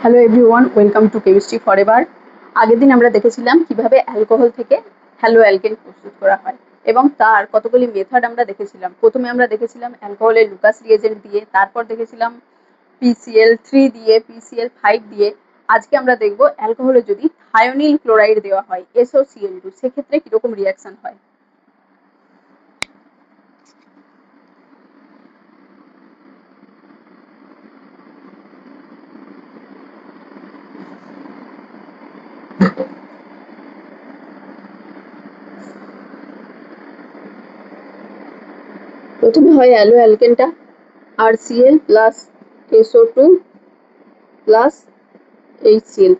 Hello everyone, welcome to chemistry forever. আগের দিন আমরা দেখেছিলাম কিভাবে অ্যালকোহল থেকে হ্যালো অ্যালকেন প্রস্তুত করা হয় এবং তার কতগুলি মেথড আমরা দেখেছিলাম। প্রথমে আমরা দেখেছিলাম অ্যালকোহলের লুকাস রিয়েজেন্ট দিয়ে, তারপর দেখেছিলাম PCl3 দিয়ে, PCl5 দিয়ে। আজকে আমরা দেখব অ্যালকোহলে যদি থায়োনিল ক্লোরাইড দেওয়া হয় SOCl2 সেক্ষেত্রে কিরকম রিয়াকশন হয়। প্রথমে হয় অ্যালো অ্যালকেনটা RCl plus SO2 plus HCl।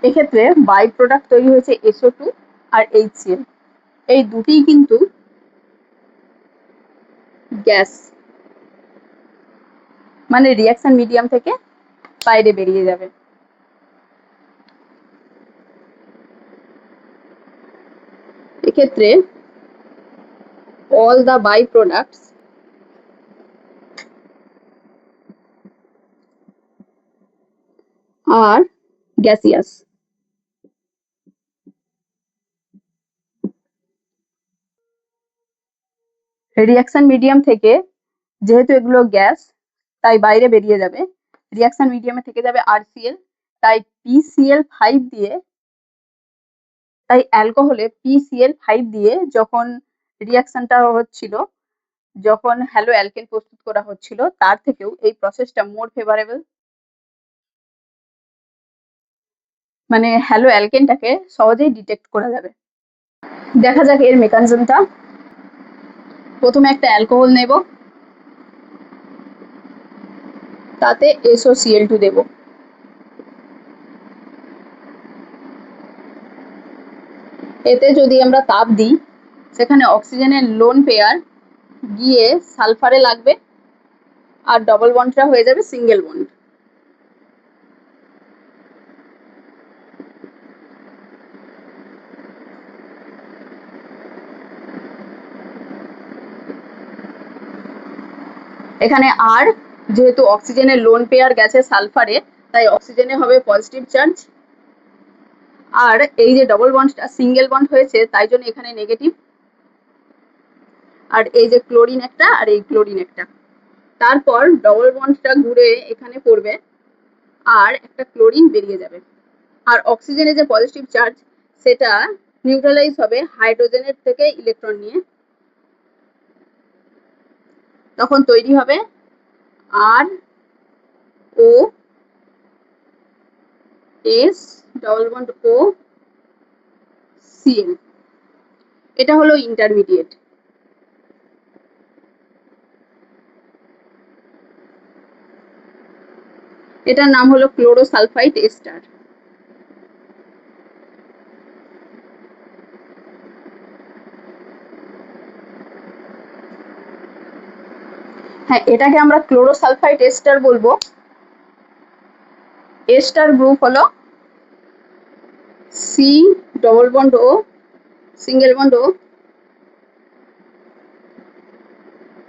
এক্ষেত্রে বাই প্রোডাক্ট তৈরি হয়েছে SO2 আর HCl। এই দুটিই কিন্তু গ্যাস, মানে রিয়াকশন মিডিয়াম থেকে বাইরে বেরিয়ে যাবে। এক্ষেত্রে all the byproducts are gaseous। Reaction medium থেকে যেহেতু এগুলো গ্যাস তাই বাইরে বেরিয়ে যাবে। রিয়াকশন মিডিয়ামে থেকে যাবে RCl, তাই PCl5 দিয়ে, তাই অ্যালকোহলে PCl5 দিয়ে যখন রিয়াকশনটা হচ্ছিল, যখন হ্যালো অ্যালকেন প্রস্তুত করা হচ্ছিল, তার থেকেও এই প্রসেসটা মোর ফেভারেবল। মানে হ্যালো অ্যালকেনটাকে সহজেই ডিটেক্ট করা যাবে। দেখা যাক এর মেকানিজমটা। প্রথমে একটা অ্যালকোহল নেব, তাতে SOCl2 দেব। এতে যদি আমরা তাপ দিই, সেখানে অক্সিজেনের লোন পেয়ার গিয়ে সালফারে লাগবে আর ডবল বন্ডটা হয়ে যাবে সিঙ্গেল বন্ড। এখানে আর যেহেতু অক্সিজেনের লোন পেয়ার গেছে সালফারে, তাই অক্সিজেনে হবে পজিটিভ চার্জ, আর এই যে ডবল বন্ডটা সিঙ্গেল বন্ড হয়েছে তাই জন্য এখানে নেগেটিভ। আর এই যে ক্লোরিন একটা আর এই ক্লোরিন একটা, তারপর ডবল বন্ডটা ঘুরে এখানে পড়বে আর একটা ক্লোরিন বেরিয়ে যাবে। আর অক্সিজেনের যে পজিটিভ চার্জ সেটা নিউট্রালাইজ হবে হাইড্রোজেনের থেকে ইলেকট্রন নিয়ে। তখন তৈরি হবে আর ও এস ডবল বন্ড ও সিএল। এটা হলো ইন্টারমিডিয়েট। এটার নাম হলো ক্লোরোসালফাইড এস্টার। হ্যাঁ, এটাকে আমরা ক্লোরোসালফাইড এস্টার বলবো। এস্টার গ্রুপ হলো সি ডবল বন্ড ও সিঙ্গেল বন্ড ও,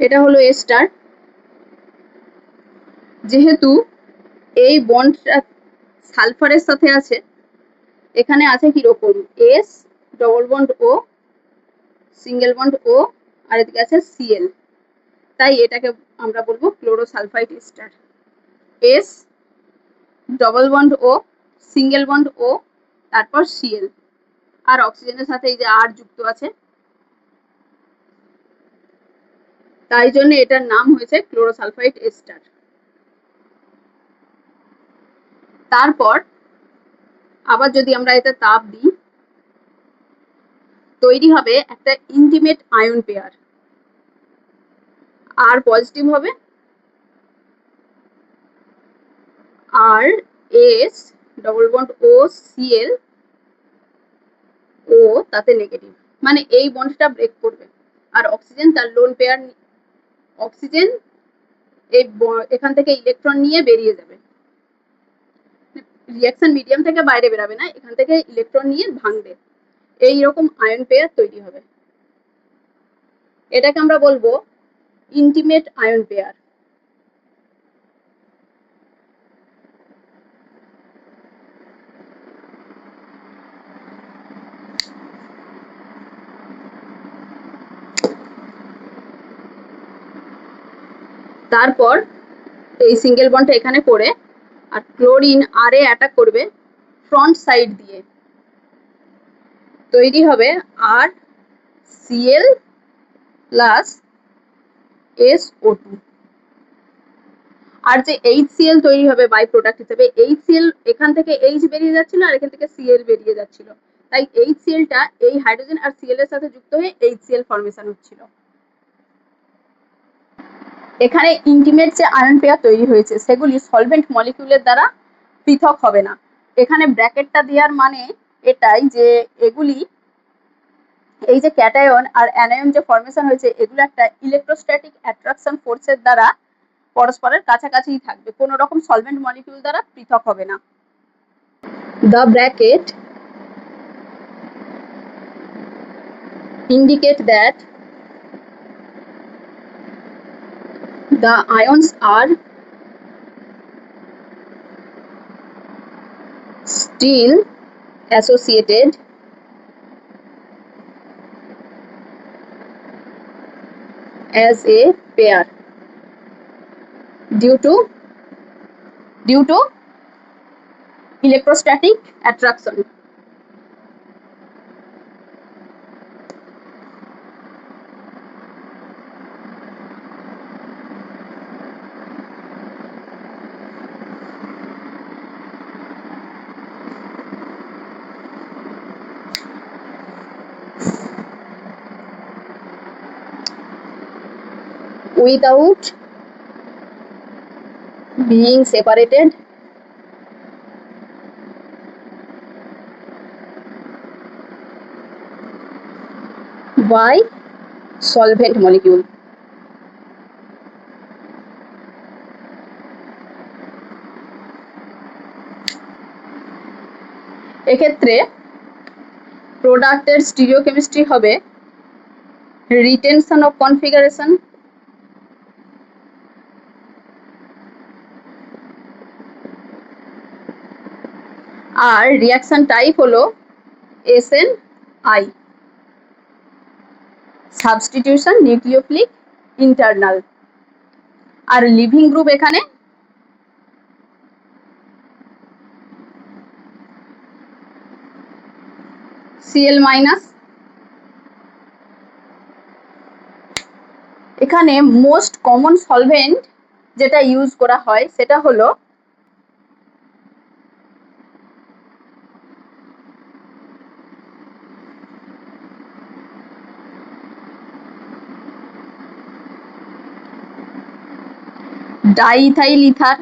এটা হলো এস্টার। যেহেতু এই বন্ডটা সালফারের সাথে আছে, এখানে আছে কিরকম এস ডবল বন্ড ও সিঙ্গেল বন্ড ও আর এদিকে আছে সিএল, তাই এটাকে আমরা বলবো ক্লোরোসালফাইড এস্টার। এস ডবল বন্ড ও সিঙ্গেল বন্ড ও তারপর সিএল, আর অক্সিজেনের সাথে এই যে আর যুক্ত আছে, তাই জন্য এটার নাম হয়েছে ক্লোরোসালফাইড এস্টার। তারপর আবার যদি আমরা এতে তাপ দিই, তৈরি হবে একটা ইন্টিমেট আয়ন পেয়ার। আর পজিটিভ হবে আর এস ডবল বন্ড ও সিএল ও তাতে নেগেটিভ, মানে এই বন্ডটা ব্রেক করবে আর অক্সিজেন তার লোন পেয়ার, অক্সিজেন এই এখান থেকে ইলেকট্রন নিয়ে বেরিয়ে যাবে। রিয়াকশন মিডিয়াম থেকে বাইরে বেরাবে না, এখান থেকে ইলেকট্রন নিয়ে ভাঙবে, এইরকম আয়ন পেয়ার তৈরি হবে। এটাকে আমরা বলবো ইন্টিমেট আয়ন পেয়ার। তারপর এই সিঙ্গেল বন্ডটা এখানে করে আর ক্লোরিন আর এ অ্যাটাক করবে ফ্রন্ট সাইড দিয়ে, তৈরি হবে আর সিএল প্লাস SO2। আর যে HCl তৈরি হবে বাই প্রোডাক্ট হিসেবে, HCl এখান থেকে H বেরিয়ে যাচ্ছিল আর এখান থেকে Cl বেরিয়ে যাচ্ছিল, তাই HClটা এই হাইড্রোজেন আর Cl এর সাথে যুক্ত হয়ে HCl ফর্মেশন হচ্ছিল। এখানে ইন্টিমেট যে আয়ন পেয়ার তৈরি হয়েছে সেগুলি সলভেন্ট মলিকিউলের দ্বারা পৃথক হবে না। এখানে ব্র্যাকেটটা দেওয়ার মানে এটাই যে এগুলি, এই যে ক্যাটায়ন আর অ্যানায়ন যে ফর্মেশন হয়েছে এগুলো একটা ইলেকট্রোস্ট্যাটিক অ্যাট্রাকশন ফোর্সের দ্বারা পরস্পরের কাছাকাছিই থাকবে, কোনো রকম সলভেন্ট মলিকিউল দ্বারা পৃথক হবে না। The bracket indicate that the ions are still associated as a pair due to electrostatic attraction. Without being separated by solvent molecule. এক্ষেত্রে প্রোডাক্টের স্টিরিওকেমিস্ট্রি হবে রিটেনশন অফ কনফিগারেশন, আর রিয়াকশন টাইপ হলো SNI, সাবস্টিটিউশন নিউক্লিওফিলিক ইন্টারনাল। আর leaving group এখানে Cl minus. এখানে most common solvent যেটা use করা হয় সেটা হলো ডাইইথাইল ইথার,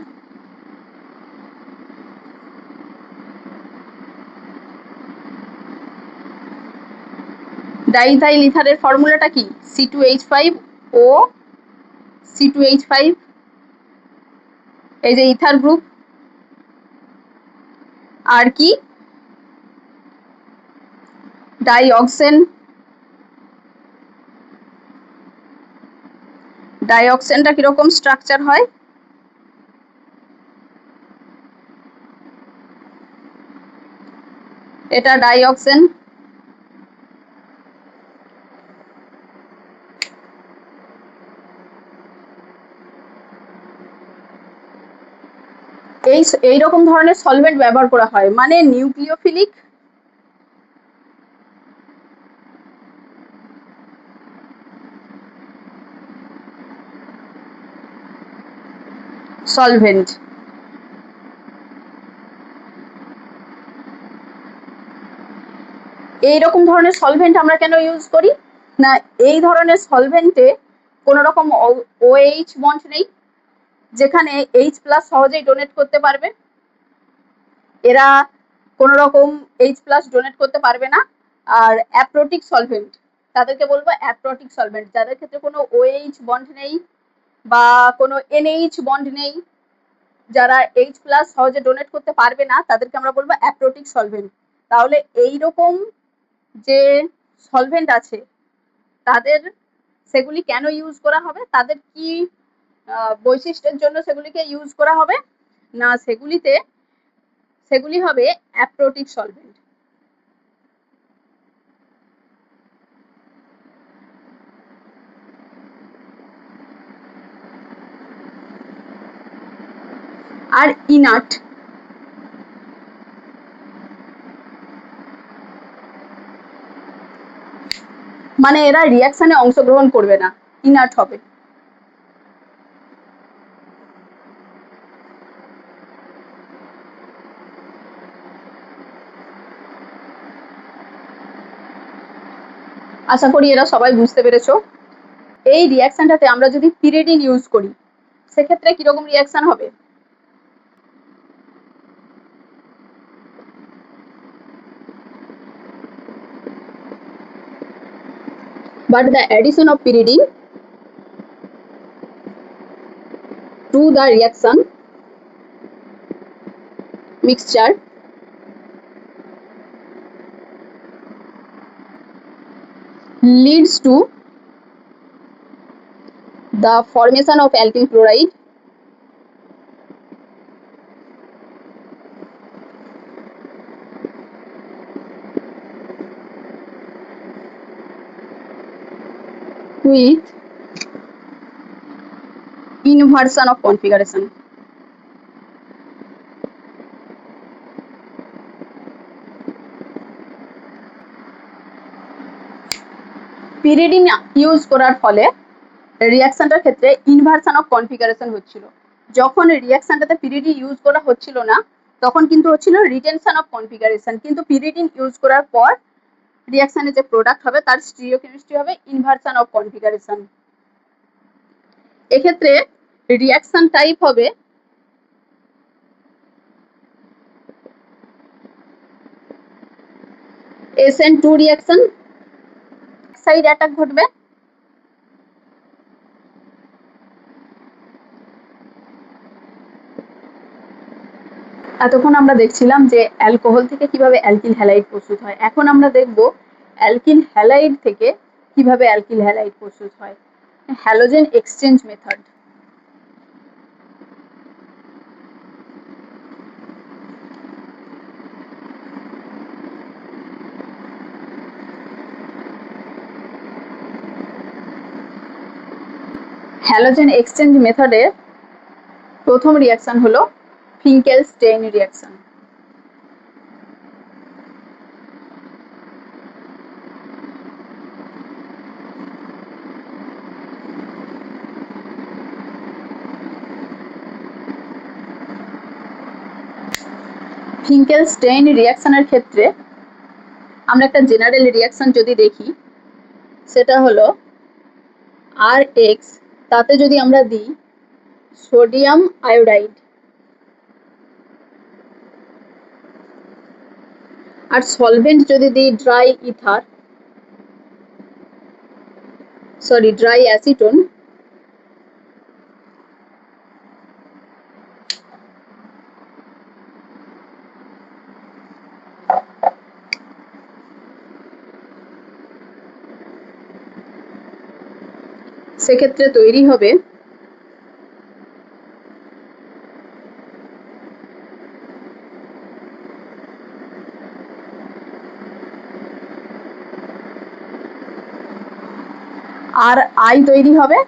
ডাইইথাইল ইথারের ফর্মুলাটা কি? C2H5O C2H5, এই যে ইথার গ্রুপ। আর কি? ডাইঅক্সেন, ডাইঅক্সেনটা কিরকম স্ট্রাকচার হয়? এটা ডাইঅক্সেন। এইরকম ধরনের সলভেন্ট ব্যবহার করা হয়, মানে নিউক্লিওফিলিক সলভেন্ট। এইরকম ধরনের সলভেন্ট আমরা কেন ইউজ করি না, এই ধরনের সলভেন্টে কোনো রকম OH বন্ড নেই, যেখানে H+ সহজেই ডোনেট করতে পারবে, এরা কোনো রকম H+ ডোনেট করতে পারবে না। আর অ্যাপ্রোটিক সলভেন্ট, তাদেরকে বলবো অ্যাপ্রোটিক সলভেন্ট, যাদের ক্ষেত্রে কোনো OH বন্ড নেই বা কোনো NH বন্ড নেই, যারা H+ সহজে ডোনেট করতে পারবে না তাদেরকে আমরা বলবো অ্যাপ্রোটিক সলভেন্ট। তাহলে এইরকম যে সলভেন্ট আছে তাদের সেগুলি কেন ইউজ করা হবে, তাদের কি বৈশিষ্ট্যের জন্য সেগুলিকে ইউজ করা হবে না, সেগুলি হবে অ্যাপ্রোটিক সলভেন্ট। আর ইনার্ট, মানে এরা রিয়াকশনে অংশগ্রহণ করবে না, ইনার্ট হবে। আশা করি এরা সবাই বুঝতে পেরেছো। এই রিয়াকশনটাতে আমরা যদি পিরিডিন ইউজ করি সেক্ষেত্রে কিরকম রিয়াকশন হবে? But the addition of pyridine to the reaction mixture leads to the formation of alkyl chloride with inversion of configuration. Pyridine use করার ফলে রিয়াকশনটার ক্ষেত্রে ইনভার্সন অফ কনফিগারেশন হচ্ছিল। যখন রিয়াকশনটাতে পিরিডিন ইউজ করা হচ্ছিল না তখন কিন্তু হচ্ছিল রিটেনশন অফ কনফিগারেশন, কিন্তু পিরিডিন ইউজ করার পর রিয়াকশনে যে প্রোডাক্ট হবে তার স্টিরিওকেমিস্ট্রি হবে ইনভার্সন অফ কনফিগারেশন। এক্ষেত্রে রিয়াকশন টাইপ হবে SN2 রিয়াকশন, সাইড অ্যাটাক ঘটবে। এতক্ষণ আমরা দেখছিলাম যে অ্যালকোহল থেকে কিভাবে অ্যালকিল হ্যালাইড প্রস্তুত হয়, এখন আমরা দেখব অ্যালকিল হ্যালাইড থেকে কিভাবে অ্যালকিল হ্যালাইড প্রস্তুত হয়। Halogen exchange method. Halogen exchange মেথডের প্রথম রিয়াকশন হলো ফিঙ্কেলস্টেইন রিয়াকশন। ফিঙ্কেলস্টেইন রিয়াকশনের ক্ষেত্রে আমরা একটা জেনারেল রিয়াকশন যদি দেখি সেটা হলো RX, তাতে যদি আমরা দিই সোডিয়াম আয়োডাইড আর সলভেন্ট যদি দিই ড্রাই অ্যাসিটোন, সেক্ষেত্রে তৈরি হবে আর আই তৈরি হবে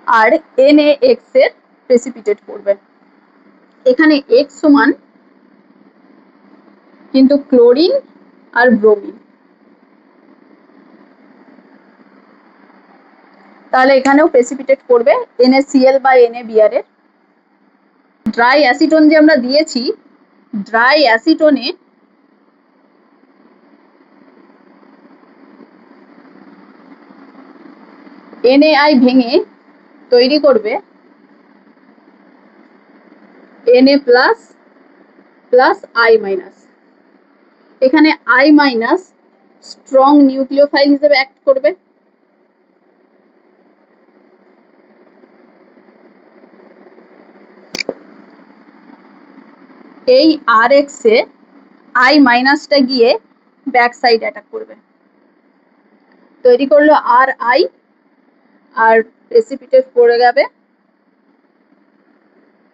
আর NaX এর প্রেসিপিটেট করবে। এখানে X সমান কিন্তু ক্লোরিন আর ব্রোমিন, তাহলে এখানেও প্রেসিপিটেট করবে NaCl বা NaBr এর। ড্রাই অ্যাসিটোন যে আমরা দিয়েছি, ড্রাই অ্যাসিটোনে NaI ভেঙে তৈরি করবে Na plus plus I minus. এখানে I মাইনাস স্ট্রং নিউক্লিওফাইল হিসেবে অ্যাক্ট করবে। এই RX এ I মাইনাসটা গিয়ে ব্যাক সাইড অ্যাটাক করবে, তৈরি করলো RI আর প্রেসিপিটেট পড়ে যাবে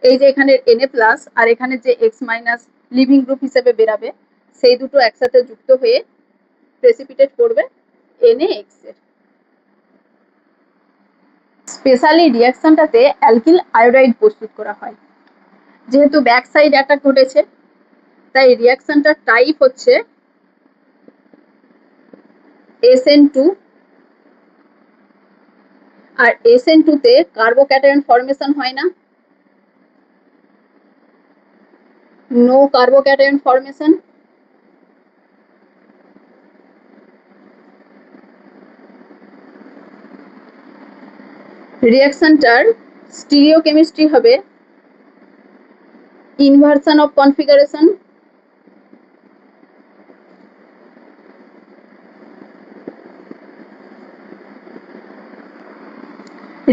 এই যে এখানে Na প্লাস আর এখানে যে X মাইনাস লিভিং গ্রুপ হিসেবে বেরাবে সেই দুটো একসাথে যুক্ত হয়ে প্রেসিপিটেট করবে NaX এর। স্পেশালি রিয়াকশনটাতে অ্যালকিল আয়োডাইড প্রস্তুত করা হয়। যেহেতু ব্যাক সাইড অ্যাটাক ঘটেছে তাই রিয়াকশনটার টাইপ হচ্ছে SN2, আর SN2 তে কার্বোক্যাটায়ন ফর্মেশন হয় না, নো কার্বোক্যাটায়ন ফর্মেশন। রিয়াকশনটার স্টিরিওকেমিস্ট্রি হবে ইনভার্সন অফ কনফিগারেশন।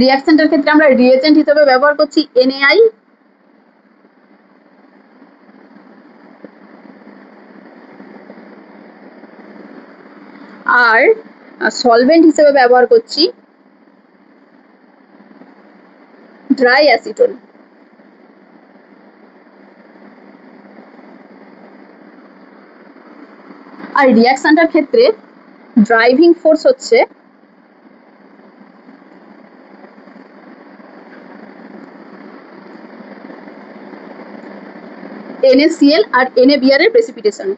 রিয়াকশনটার ক্ষেত্রে আমরা রিয়েজেন্ট হিসেবে ব্যবহার করছি NaI, আর সলভেন্ট হিসেবে ব্যবহার করছি ড্রাই অ্যাসিটোন। আর রিয়াকশনটার ক্ষেত্রে ড্রাইভিং ফোর্স হচ্ছে NaCl আর NaBr এর প্রেসিপিটেশন।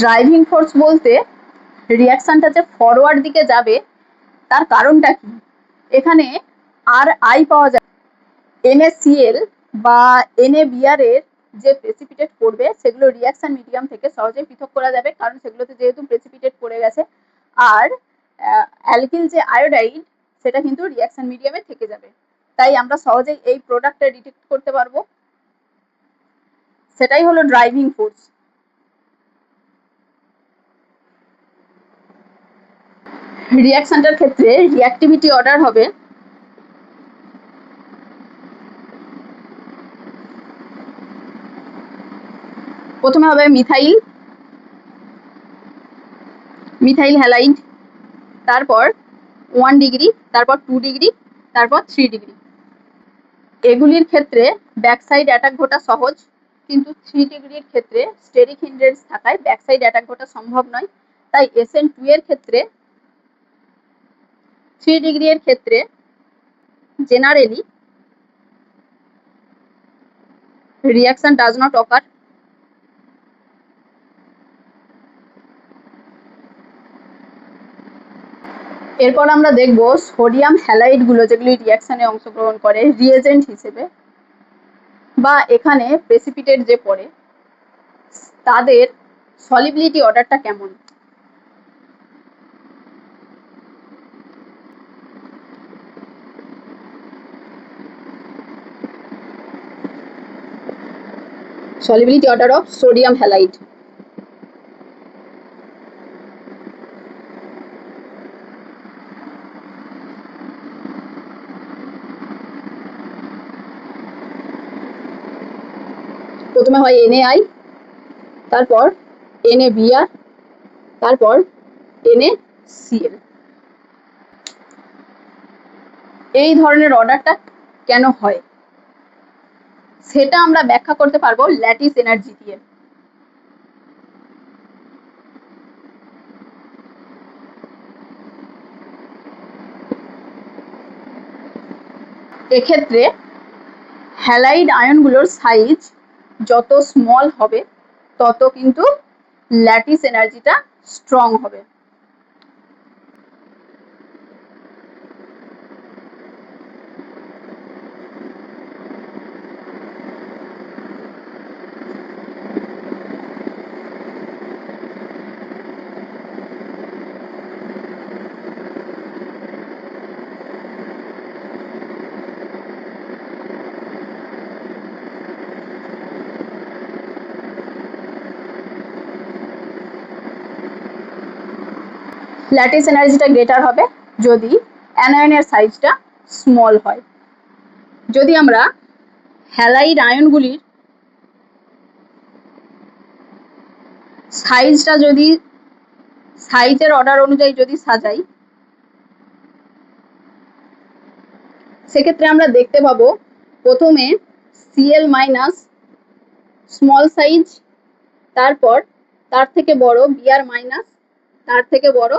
ড্রাইভিং ফোর্স বলতে রিয়াকশনটা যে ফরওয়ার্ড দিকে যাবে তার কারণটা কি, এখানে RI পাওয়া যায়। NaCl বা NaBr এর যে প্রেসিপিটেট করবে সেগুলো রিয়াকশন মিডিয়াম থেকে সহজেই পৃথক করা যাবে, কারণ সেগুলোতে যেহেতু প্রেসিপিটেট পড়ে গেছে। আর অ্যালকিল যে আয়োডাইড সেটা কিন্তু রিয়াকশন মিডিয়ামে থেকে যাবে, তাই আমরা সহজেই এই প্রোডাক্টটা ডিটেক্ট করতে পারবো। সেটাই হলো ড্রাইভিং ফোর্স। রিয়াকশনটার ক্ষেত্রে রিঅ্যাক্টিভিটি অর্ডার হবে প্রথমে হবে মিথাইল হ্যালাইড, তারপর 1 ডিগ্রি, তারপর 2 ডিগ্রি, তারপর 3 ডিগ্রি। এগুলির ক্ষেত্রে ব্যাকসাইড অ্যাটাক ঘটা সহজ, কিন্তু 3 ডিগ্রির ক্ষেত্রে স্টেরিক হিন্ড্রেন্স থাকায় ব্যাকসাইড অ্যাটাক ঘটা সম্ভব নয়। তাই SN2 এর ক্ষেত্রে 3 ডিগ্রি এর ক্ষেত্রে generally reaction does not occur। এরপর আমরা দেখব সোডিয়াম হ্যালাইড গুলো যেগুলি রিয়াকশনে অংশগ্রহণ করে রিয়েজেন্ট হিসেবে বা এখানে প্রেসিপিটেট যে পড়ে তাদের সলিবিলিটি অর্ডারটা কেমন। solubility order of sodium halide। প্রথমে হয় NaI, তারপর NaBr, তারপর NaCl। এই ধরনের অর্ডারটা কেন হয় সেটা আমরা ব্যাখ্যা করতে পারবো ল্যাটিস এনার্জি দিয়ে। এক্ষেত্রে হ্যালাইড আয়নগুলোর সাইজ যত স্মল হবে তত কিন্তু ল্যাটিস এনার্জিটা স্ট্রং হবে। ল্যাটিস এনার্জিটা গ্রেটার হবে যদি অ্যানায়নের সাইজটা স্মল হয়। যদি আমরা হ্যালাইড আয়নগুলির সাইজটা যদি সাইজের অর্ডার অনুযায়ী যদি সাজাই সেক্ষেত্রে আমরা দেখতে পাবো প্রথমে Cl মাইনাস স্মল সাইজ, তারপর তার থেকে বড় Br মাইনাস, তার থেকে বড়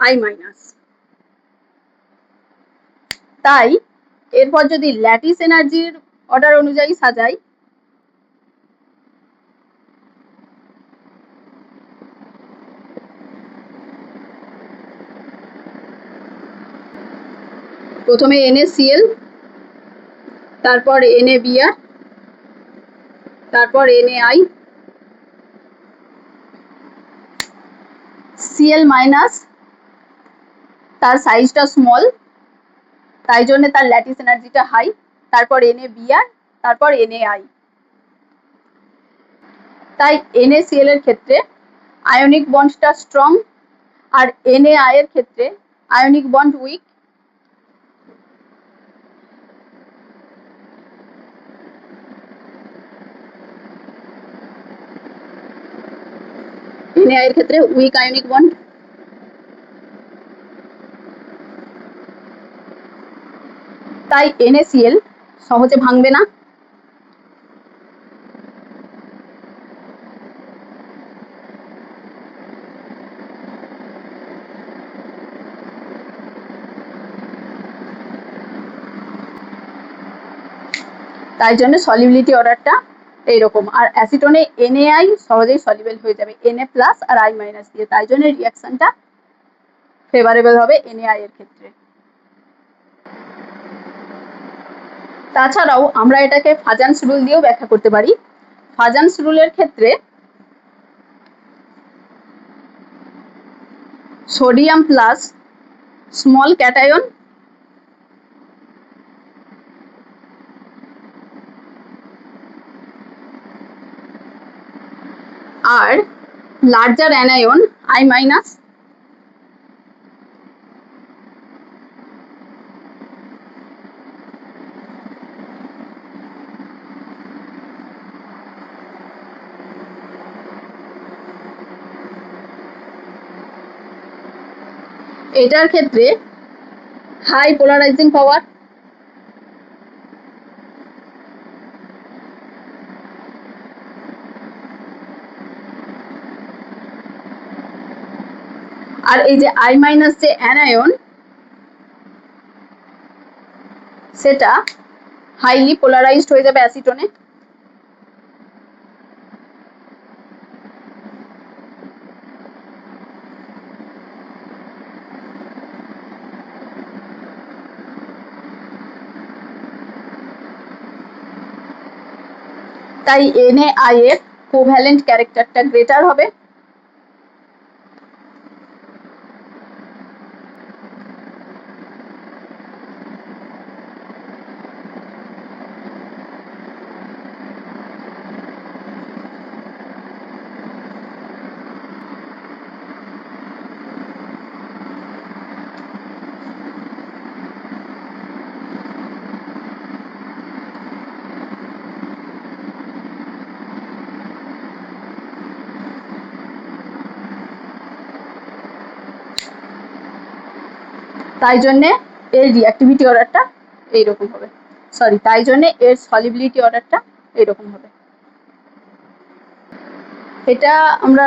আই মাইনাস। তাই এরপর যদি ল্যাটিস এনার্জির অর্ডার অনুযায়ী সাজাই, প্রথমে NaCl, তারপর NaBr, তারপর NaI, Cl মাইনাস তার সাইজটা স্মল, তাই জন্য তার ল্যাটিস এনার্জিটা হাই, তারপর NaBr, তারপর NaI। তাই NaCl এর ক্ষেত্রে আয়নিক বন্ডটা স্ট্রং, আর NaI এর ক্ষেত্রে আয়নিক বন্ড উইক। NaI এর ক্ষেত্রে উইক আয়নিক বন্ড। তাই NaCl সহজে ভাঙবে না। তাই জন্য সলিবিলিটি অর্ডারটা এইরকম। আর অ্যাসিটোনে NaI সহজেই সলিবেল হয়ে যাবে Na প্লাস আর I মাইনাস দিয়ে, তাই জন্য রিয়াকশনটা ফেভারেবল হবে NaI এর ক্ষেত্রে। তাছাড়াও আমরা এটাকে ফাজান্স রুল দিয়েও ব্যাখ্যা করতে পারি। ফাজান্স রুলের ক্ষেত্রে সোডিয়াম প্লাস স্মল ক্যাটায়ন আর লার্জার অ্যানায়ন I মাইনাস এটার ক্ষেত্রে হাই পোলারাইজিং পাওয়ার, আর এই যে I মাইনাস যে অ্যানায়ন সেটা হাইলি পোলারাইজড হয়ে যাবে অ্যাসিটোনে। তাই NaI এর কোভ্যালেন্ট ক্যারেক্টারটা গ্রেটার হবে। তাই জন্য এর রিঅ্যাক্টিভিটি অর্ডারটা এইরকম হবে, সরি তাই জন্য এর সলিবিলিটি অর্ডারটা এইরকম হবে। এটা আমরা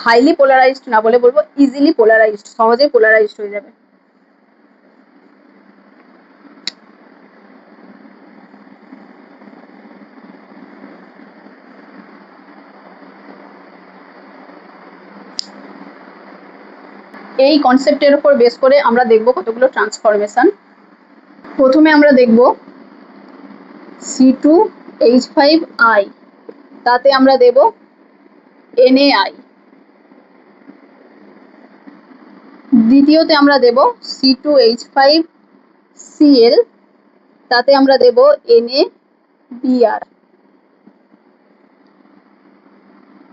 হাইলি পোলারাইজড না বলে বলবো ইজিলি পোলারাইজড, সহজে পোলারাইজড হয়ে যাবে। এই কনসেপ্টের উপর বেস করে আমরা দেখব কতগুলো ট্রান্সফরমেশন। প্রথমে আমরা দেখব C2H5I, তাতে আমরা দেব NaI। দ্বিতীয়তে আমরা দেব C2H5Cl, তাতে আমরা দেব NaBr।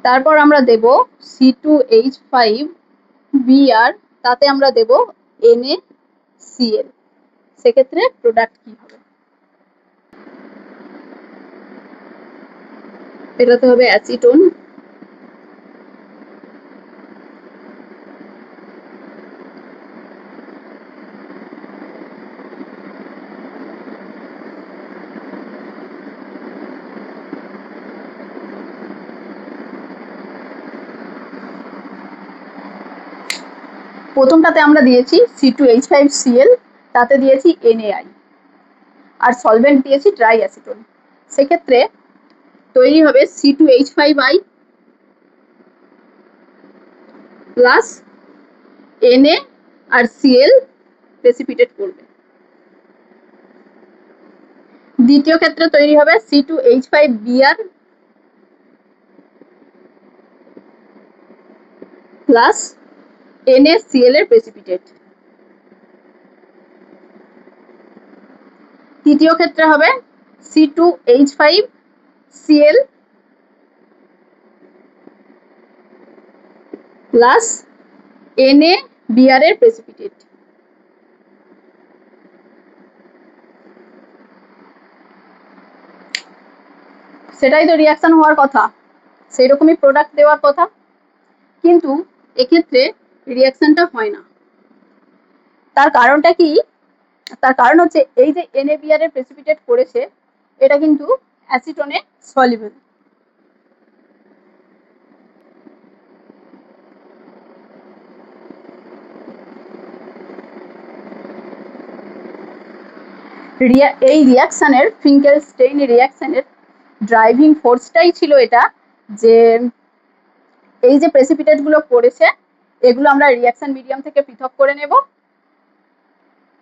তারপর আমরা দেব C2H5Br, তাতে আমরা দেব NaCl। সেক্ষেত্রে প্রোডাক্ট কি হবে? এটাতে হবে অ্যাসিটোন। প্রথমটাতে আমরা দিয়েছি C2H5Cl, তাতে দিয়েছি NaI, আর সলভেন্ট দিয়েছি ড্রাই অ্যাসিটোন। সেক্ষেত্রে তৈরি হবে C2H5I প্লাস Na আর Cl প্রেসিপিটেট করবে। দ্বিতীয় ক্ষেত্রে তৈরি হবে C2H5Br প্লাস NaCl এর প্রেসিপিটেট। তৃতীয় ক্ষেত্রে হবে C2H5Cl প্লাস NaBr এর প্রেসিপিটেট। সেটাই তো রিয়াকশন হওয়ার কথা, সেই রকমই প্রোডাক্ট দেওয়ার কথা, কিন্তু এক্ষেত্রে রিয়াকশনটা হয় না। তার কারণটা কি? তার কারণ হচ্ছে এই যে NaBr এর প্রেসিপিটেট করেছে, এটা কিন্তু অ্যাসিটোনে সলিবল। এই রিয়াকশনের ফিঙ্কেলস্টেইন রিয়াকশনের ড্রাইভিং ফোর্সটাই ছিল এটা, যে এই যে প্রেসিপিটেট গুলো পড়েছে এগুলো আমরা রিয়াকশন মিডিয়াম থেকে পৃথক করে নেব,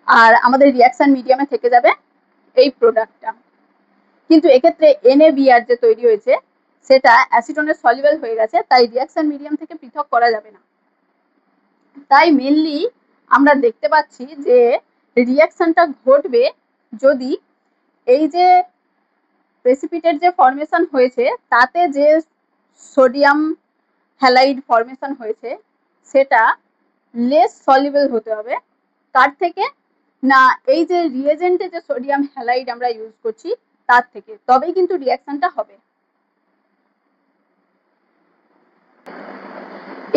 আর আমাদের রিয়াকশন মিডিয়ামে থেকে যাবে এই প্রোডাক্টটা। কিন্তু এক্ষেত্রে NaBr যে তৈরি হয়েছে সেটা অ্যাসিটোনে সলিবল হয়ে গেছে, তাই রিয়াকশন মিডিয়াম থেকে পৃথক করা যাবে না। তাই মেনলি আমরা দেখতে পাচ্ছি যে রিয়াকশনটা ঘটবে যদি এই যে প্রেসিপিটেট যে ফর্মেশন হয়েছে তাতে যে সোডিয়াম হ্যালাইড ফর্মেশন হয়েছে সেটা লেস সলিবল হতে হবে তার থেকে, না এই যে রিয়েজেন্টে যে সোডিয়াম হ্যালাইড আমরা ইউজ করছি তার থেকে, তবেই কিন্তু রিয়াকশনটা হবে।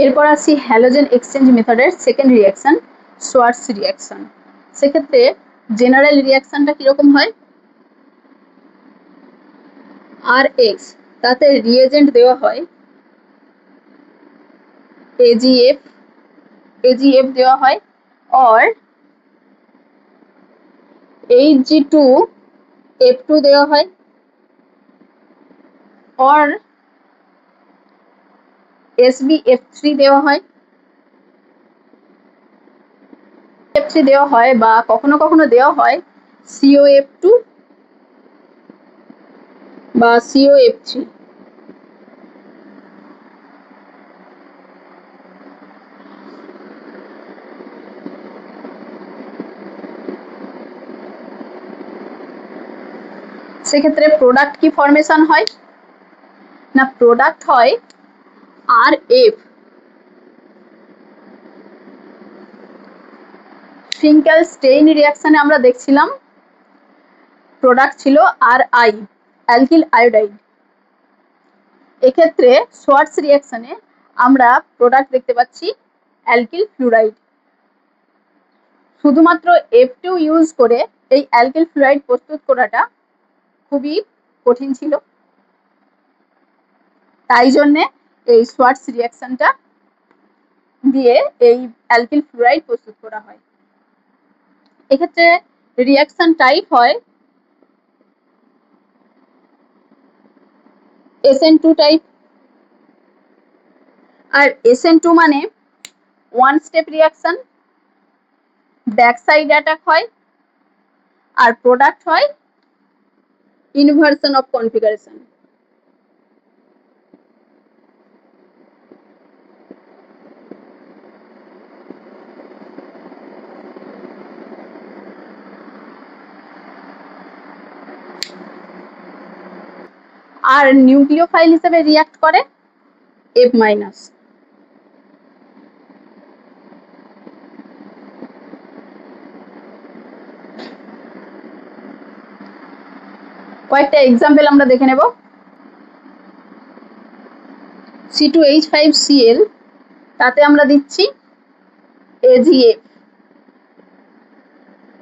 এরপর আসছি হ্যালোজেন এক্সচেঞ্জ মেথডের সেকেন্ড রিয়াকশন, সোয়ার্টস রিয়াকশন। সেক্ষেত্রে জেনারেল রিয়াকশনটা কিরকম হয়? Rx, তাতে রিয়েজেন্ট দেওয়া হয় AgF দেওয়া হয়, और Hg2F2 দেওয়া হয়, और SbF3 দেওয়া হয়। F3 দেওয়া হয় বা কখনো কখনো দেওয়া হয় COF2 বা COF3। সেক্ষেত্রে প্রোডাক্ট কি ফর্মেশন হয়? না, প্রোডাক্ট হয় RF। ফিঙ্কেলস্টেইন রিয়াকশনে আমরা দেখছিলাম প্রোডাক্ট ছিল RI, অ্যালকিল আয়োডাইড। এক্ষেত্রে সোয়ার্টস রিয়াকশনে আমরা প্রোডাক্ট দেখতে পাচ্ছি অ্যালকিল ফ্লুরাইড। শুধুমাত্র F2 ইউজ করে এই অ্যালকিল ফ্লুরাইড প্রস্তুত করাটা খুবই কঠিন ছিল, তাই জন্য এই সোয়ার্টস রিয়াকশনটা দিয়ে এই অ্যালকিল ফ্লুরাইড প্রস্তুত করা হয়। এক্ষেত্রে রিয়াকশন টাইপ হয় SN2 টাইপ, আর SN2 মানে one step reaction, back side attack হয়, আর প্রোডাক্ট হয় ইনভার্সন অফ কনফিগারেশন। আর নিউক্লিওফাইল হিসেবে রিয়াক্ট করে F-। কয়েকটা এক্সাম্পল আমরা দেখে নেব। C2H5Cl, তাতে আমরা দিচ্ছি AgF।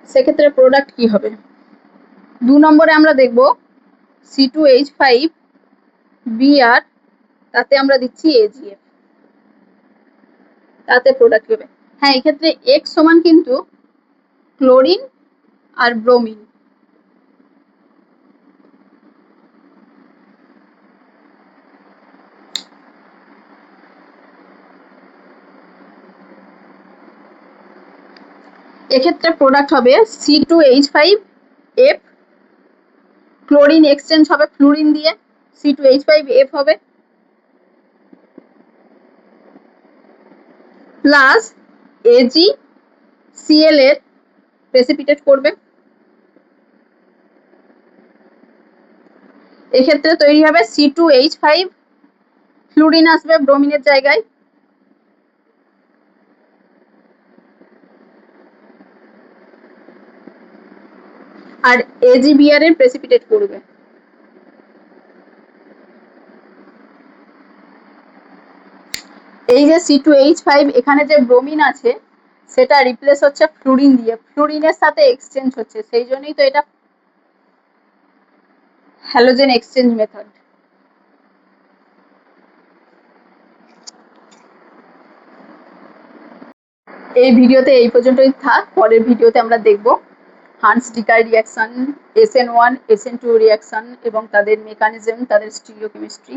সেক্ষেত্রে প্রোডাক্ট কি হবে? 2 নম্বরে আমরা দেখব C2H5Br, তাতে আমরা দিচ্ছি AgF। তাতে প্রোডাক্ট কি হবে? হ্যাঁ, এক্ষেত্রে X সমান কিন্তু ক্লোরিন আর ব্রোমিন। এক্ষেত্রে প্রোডাক্ট হবে C2H5F, ক্লোরিন এক্সচেঞ্জ হবে ফ্লুরিন দিয়ে, C2H5F হবে, প্লাস AgCl এর প্রেসিপিটেট করবে। এক্ষেত্রে তৈরি হবে C2H5, ফ্লুরিন আসবে ব্রোমিনের জায়গায়, আর AgBr এর প্রেসিপিটেট করবে। এই যে C2H5 এখানে যে ব্রোমিন আছে সেটা রিপ্লেস হচ্ছে ফ্লুরিন দিয়ে, ফ্লুরিনের সাথে এক্সচেঞ্জ হচ্ছে, সেই জন্যই তো এটা হ্যালোজেন এক্সচেঞ্জ মেথড। এই ভিডিওতে এই পর্যন্তই থাক, পরের ভিডিওতে আমরা দেখব হান্স-ডিকার রিঅ্যাকশন, SN1 SN2 রিঅ্যাকশন এবং তাদের মেকানিজম, তাদের স্টিরিওকেমিস্ট্রি।